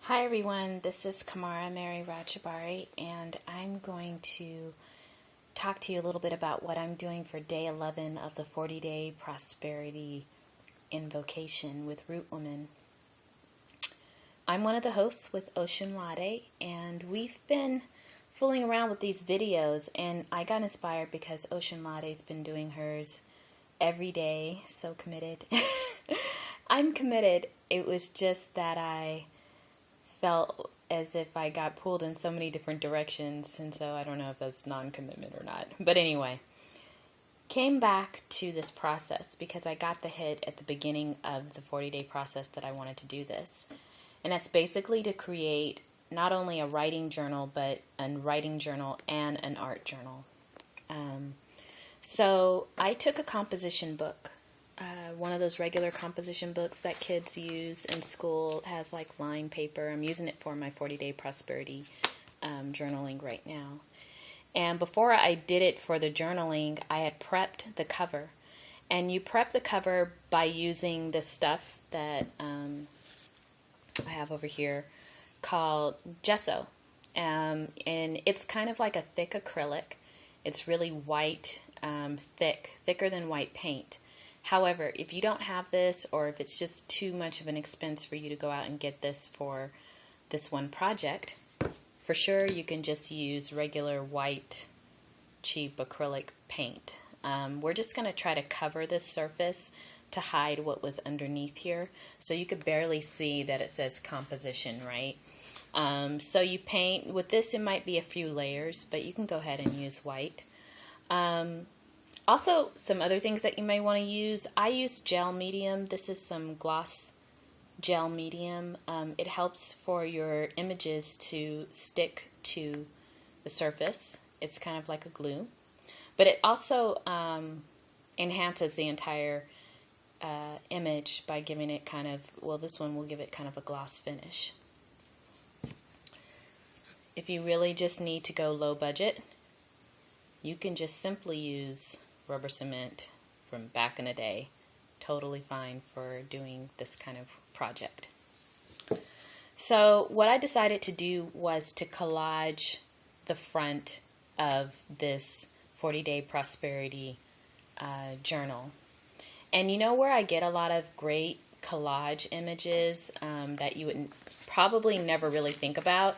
Hi everyone, this is Kamara Mary Rajabari, and I'm going to talk to you a little bit about what I'm doing for day 11 of the 40-day prosperity invocation with Wombmyn. I'm one of the hosts with Ocean Latte, and we've been fooling around with these videos, and I got inspired because Ocean Latte's been doing hers every day, so committed. I'm committed. It was just that I felt as if I got pulled in so many different directions, and so I don't know if that's non-commitment or not. But anyway, came back to this process because I got the hit at the beginning of the 40-day process that I wanted to do this. And that's basically to create not only a writing journal, but a writing journal and an art journal. So I took a composition book. One of those regular composition books that kids use in school. It has like lined paper. I'm using it for my 40-day prosperity journaling right now. And before I did it for the journaling, I had prepped the cover. And you prep the cover by using this stuff that I have over here called gesso. And it's kind of like a thick acrylic. It's really white, thicker than white paint. However, if you don't have this, or if it's just too much of an expense for you to go out and get this for this one project, for sure you can just use regular white, cheap acrylic paint. We're just going to try to cover this surface to hide what was underneath here. So you could barely see that it says composition, right? So you paint, with this it might be a few layers, but you can go ahead and use white. Also, some other things that you may want to use. I use gel medium. This is some gloss gel medium. It helps for your images to stick to the surface. It's kind of like a glue. But it also enhances the entire image by giving it kind of, well, this one will give it kind of a gloss finish. If you really just need to go low budget, you can just simply use rubber cement from back in the day. Totally fine for doing this kind of project. So what I decided to do was to collage the front of this 40-day prosperity journal. And you know where I get a lot of great collage images that you would probably never really think about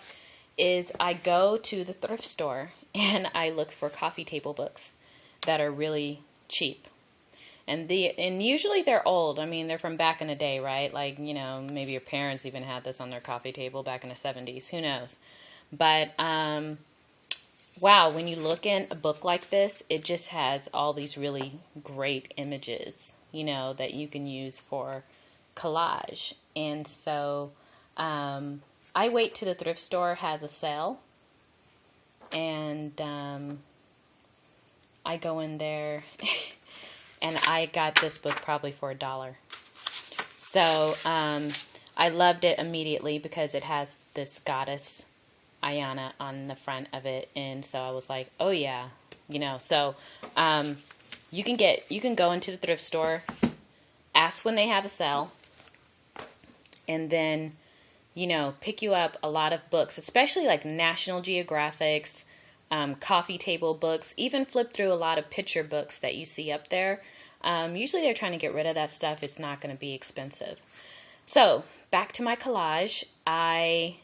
is I go to the thrift store and I look for coffee table books that are really cheap. And usually they're old. I mean, they're from back in the day, right? Like, you know, maybe your parents even had this on their coffee table back in the 70s. Who knows? But, wow, when you look in a book like this, it just has all these really great images, you know, that you can use for collage. And so I wait till the thrift store has a sale. And I go in there and I got this book probably for $1. So I loved it immediately because it has this goddess Ayana on the front of it, and so I was like, oh yeah, you know. So you can go into the thrift store, ask when they have a sale, and then, you know, pick you up a lot of books, especially like National Geographic's, coffee table books, even flip through a lot of picture books that you see up there. Usually they're trying to get rid of that stuff. It's not going to be expensive. So back to my collage. I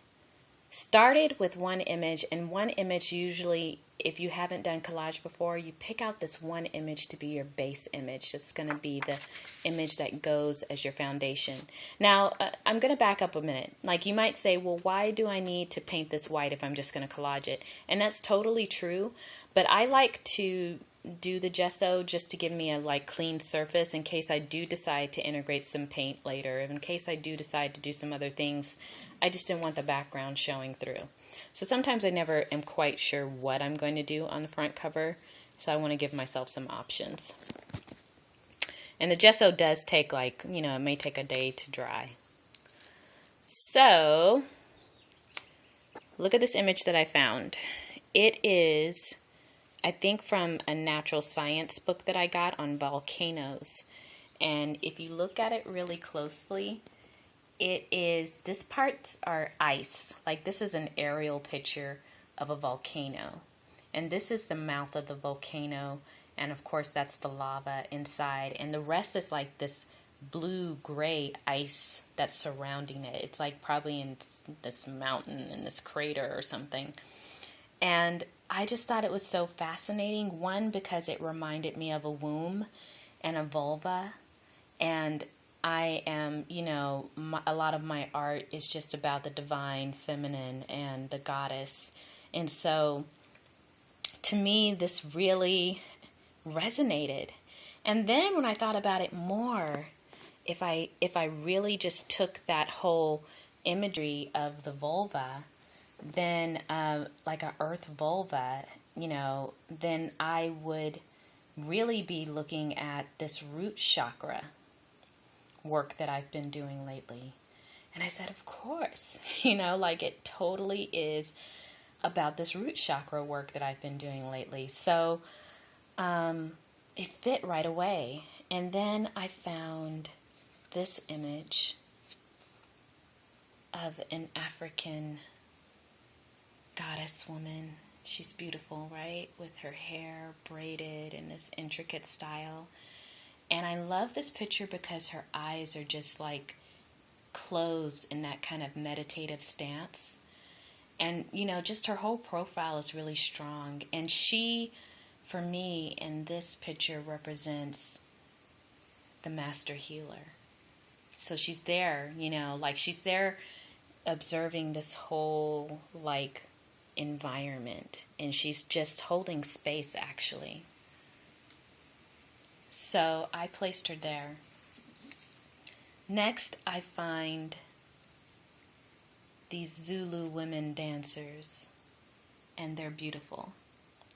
started with one image, and one image usually, if you haven't done collage before, you pick out this one image to be your base image. It's going to be the image that goes as your foundation. Now, I'm going to back up a minute. Like, you might say, well, why do I need to paint this white if I'm just going to collage it? And that's totally true, but I like to do the gesso just to give me a like clean surface in case I do decide to integrate some paint later. In case I do decide to do some other things, I just didn't want the background showing through. So sometimes I never am quite sure what I'm going to do on the front cover, so I want to give myself some options. And the gesso does take, like, you know, it may take a day to dry. So look at this image that I found. It is, I think, from a natural science book that I got on volcanoes. And if you look at it really closely, this parts are ice. Like this is an aerial picture of a volcano. And this is the mouth of the volcano. And of course that's the lava inside. And the rest is like this blue-gray ice that's surrounding it. It's like probably in this mountain, in this crater or something. And I just thought it was so fascinating. One, because it reminded me of a womb and a vulva. And I am, a lot of my art is just about the divine feminine and the goddess. And so, to me, this really resonated. And then when I thought about it more, if I really just took that whole imagery of the vulva, then like a earth vulva, then I would really be looking at this root chakra work that I've been doing lately. And I said, of course, like it totally is about this root chakra work that I've been doing lately. So it fit right away. And then I found this image of an African goddess woman. She's beautiful, right? With her hair braided in this intricate style. And I love this picture because her eyes are just like closed in that kind of meditative stance. And, just her whole profile is really strong. And she, for me, in this picture represents the master healer. So she's there, like she's there observing this whole, like, environment. And she's just holding space, actually. So I placed her there. Next, I find these Zulu women dancers, and they're beautiful.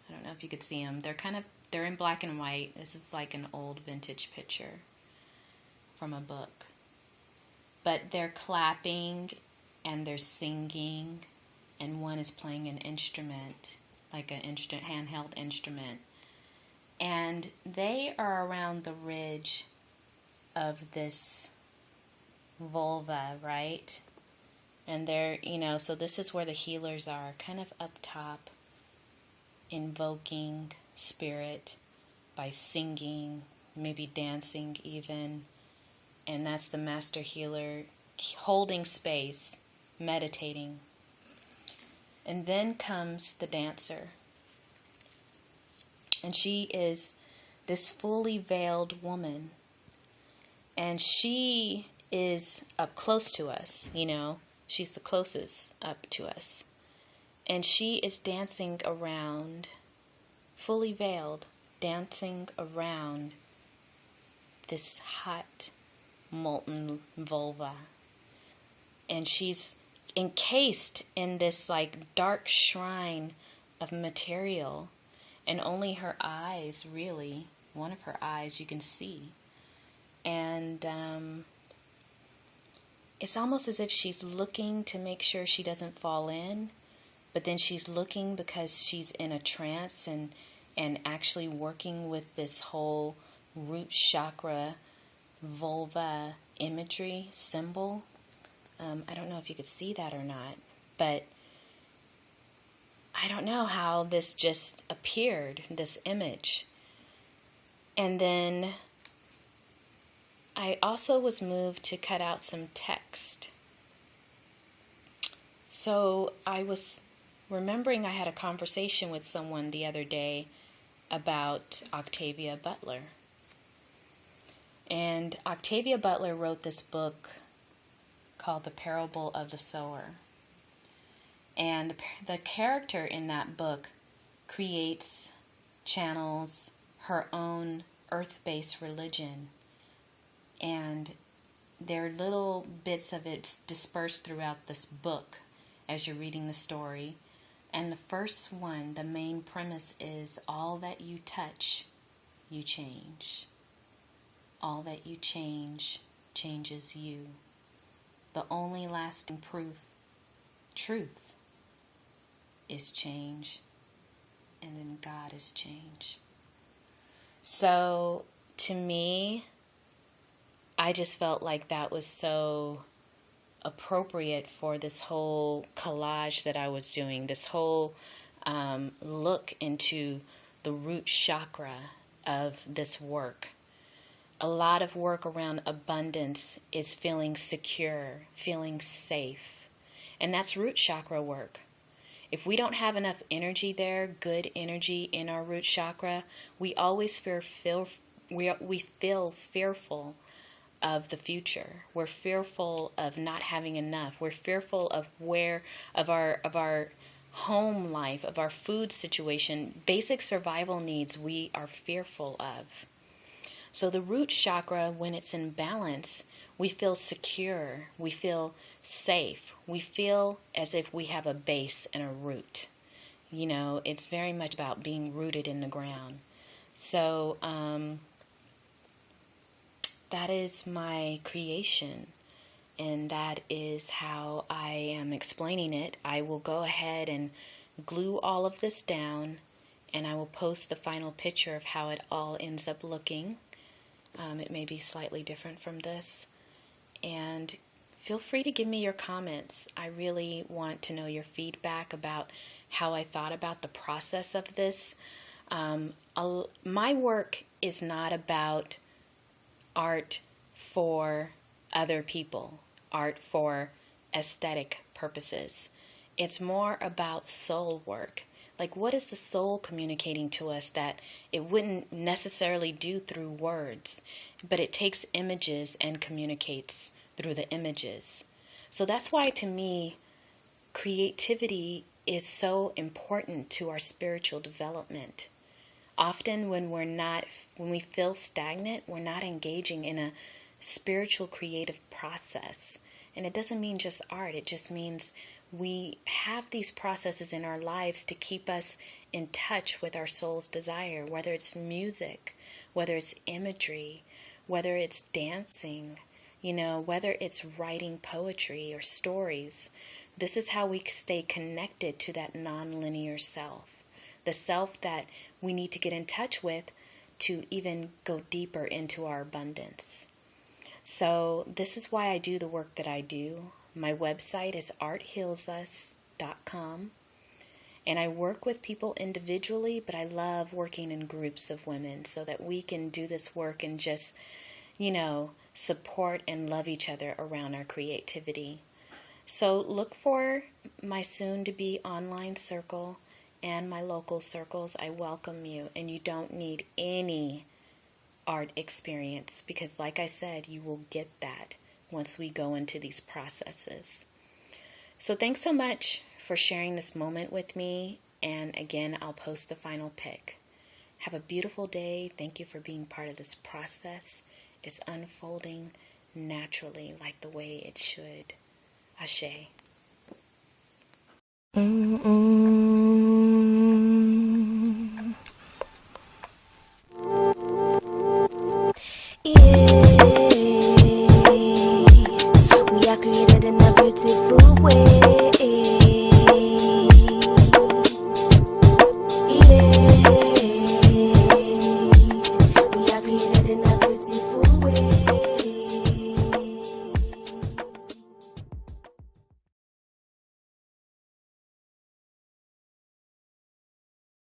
I don't know if you could see them. They're in black and white. This is like an old vintage picture from a book. But they're clapping and they're singing, and one is playing an instrument, like an handheld instrument. And they are around the ridge of this vulva, right? And they're, so this is where the healers are, kind of up top, invoking spirit by singing, maybe dancing even. And that's the master healer holding space, meditating. And then comes the dancer. And she is this fully veiled woman. And she is up close to us, She's the closest up to us. And she is dancing around, fully veiled, dancing around this hot, molten vulva. And she's encased in this like dark shrine of material. And only her eyes, really, one of her eyes you can see. And it's almost as if she's looking to make sure she doesn't fall in, but then she's looking because she's in a trance and actually working with this whole root chakra vulva imagery symbol. I don't know if you could see that or not, but I don't know how this just appeared, this image. And then I also was moved to cut out some text. So I was remembering I had a conversation with someone the other day about Octavia Butler. And Octavia Butler wrote this book called The Parable of the Sower. And the character in that book creates, channels her own earth-based religion. And there are little bits of it dispersed throughout this book as you're reading the story. And the first one, the main premise is all that you touch, you change. All that you change changes you. The only lasting truth is change, and then God is change. So to me, I just felt like that was so appropriate for this whole collage that I was doing, this whole look into the root chakra of this work. A lot of work around abundance is feeling secure, feeling safe. And that's root chakra work. If we don't have enough energy there, good energy in our root chakra, we always we feel fearful of the future. We're fearful of not having enough. We're fearful of our home life, of our food situation, basic survival needs we are fearful of. So the root chakra, when it's in balance, we feel secure, we feel safe, we feel as if we have a base and a root. You know, it's very much about being rooted in the ground. So that is my creation, and that is how I am explaining it. I will go ahead and glue all of this down, and I will post the final picture of how it all ends up looking. It may be slightly different from this. And feel free to give me your comments. I really want to know your feedback about how I thought about the process of this. My work is not about art for other people, art for aesthetic purposes. It's more about soul work. Like, what is the soul communicating to us that it wouldn't necessarily do through words, but it takes images and communicates through the images. So that's why, to me, creativity is so important to our spiritual development. Often when we feel stagnant, we're not engaging in a spiritual creative process. And it doesn't mean just art, it just means we have these processes in our lives to keep us in touch with our soul's desire, whether it's music, whether it's imagery, whether it's dancing, whether it's writing poetry or stories. This is how we stay connected to that non-linear self, the self that we need to get in touch with to even go deeper into our abundance. So this is why I do the work that I do. My website is arthealsus.com, and I work with people individually, but I love working in groups of women so that we can do this work and just, support and love each other around our creativity. So look for my soon-to-be online circle and my local circles. I welcome you, and you don't need any art experience because, like I said, you will get that once we go into these processes. So thanks so much for sharing this moment with me. And again, I'll post the final pic. Have a beautiful day. Thank you for being part of this process. It's unfolding naturally like the way it should. Ashe.